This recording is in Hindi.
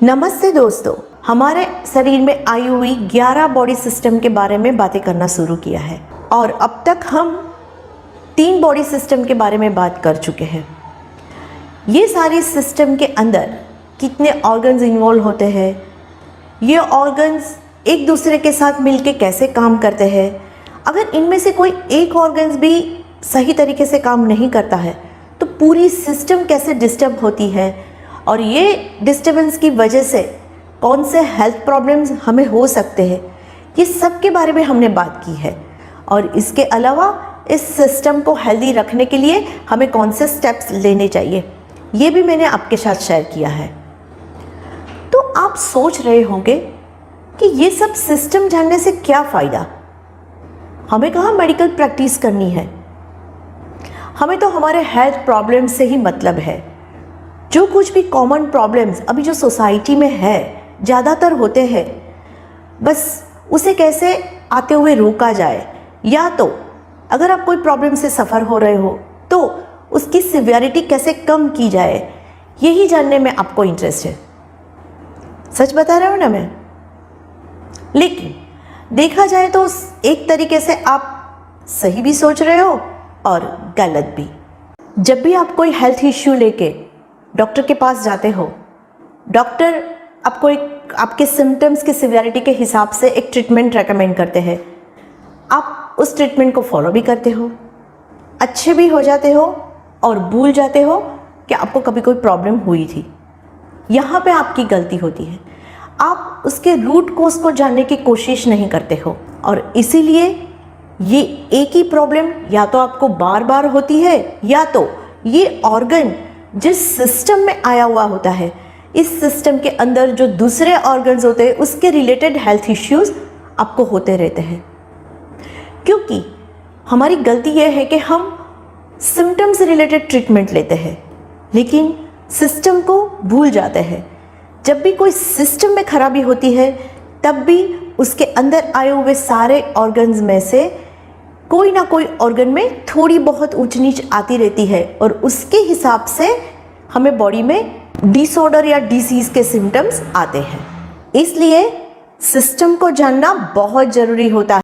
नमस्ते दोस्तों, हमारे शरीर में आई हुई 11 बॉडी सिस्टम के बारे में बातें करना शुरू किया है और अब तक हम 3 बॉडी सिस्टम के बारे में बात कर चुके हैं। ये सारी सिस्टम के अंदर कितने ऑर्गन्स इन्वॉल्व होते हैं, ये ऑर्गन्स एक दूसरे के साथ मिलके कैसे काम करते हैं, अगर इनमें से कोई एक ऑर्गन्स भी सही तरीके से काम नहीं करता है तो पूरी सिस्टम कैसे डिस्टर्ब होती है और ये डिस्टर्बेंस की वजह से कौन से हेल्थ प्रॉब्लम्स हमें हो सकते हैं, ये सब के बारे में हमने बात की है। और इसके अलावा इस सिस्टम को हेल्दी रखने के लिए हमें कौन से स्टेप्स लेने चाहिए, ये भी मैंने आपके साथ शेयर किया है। तो आप सोच रहे होंगे कि ये सब सिस्टम जानने से क्या फ़ायदा, हमें कहाँ मेडिकल प्रैक्टिस करनी है, हमें तो हमारे हेल्थ प्रॉब्लम से ही मतलब है। जो कुछ भी कॉमन प्रॉब्लम्स अभी जो सोसाइटी में है ज़्यादातर होते हैं, बस उसे कैसे आते हुए रोका जाए, या तो अगर आप कोई प्रॉब्लम से सफ़र हो रहे हो तो उसकी सिवियरिटी कैसे कम की जाए, यही जानने में आपको इंटरेस्ट है। सच बता रहा हूँ ना मैं। लेकिन देखा जाए तो एक तरीके से आप सही भी सोच रहे हो और गलत भी। जब भी आप कोई हेल्थ इश्यू लेके डॉक्टर के पास जाते हो, डॉक्टर आपको एक आपके सिम्टम्स की सिवियरिटी के हिसाब से एक ट्रीटमेंट रेकमेंड करते हैं। आप उस ट्रीटमेंट को फॉलो भी करते हो, अच्छे भी हो जाते हो और भूल जाते हो कि आपको कभी कोई प्रॉब्लम हुई थी। यहाँ पे आपकी गलती होती है, आप उसके रूट कोज को जानने की कोशिश नहीं करते हो और इसीलिए ये एक ही प्रॉब्लम या तो आपको बार बार होती है, या तो ये ऑर्गन जिस सिस्टम में आया हुआ होता है, इस सिस्टम के अंदर जो दूसरे ऑर्गन्स होते हैं उसके रिलेटेड हेल्थ इश्यूज आपको होते रहते हैं। क्योंकि हमारी गलती यह है कि हम सिम्टम से रिलेटेड ट्रीटमेंट लेते हैं लेकिन सिस्टम को भूल जाते हैं। जब भी कोई सिस्टम में खराबी होती है तब भी उसके अंदर आए हुए सारे ऑर्गन्स में से कोई ना कोई ऑर्गन में थोड़ी बहुत ऊंच नीच आती रहती है और उसके हिसाब से हमें बॉडी में डिसऑर्डर या डिसीज के सिम्टम्स आते हैं। इसलिए सिस्टम को जानना बहुत ज़रूरी होता है।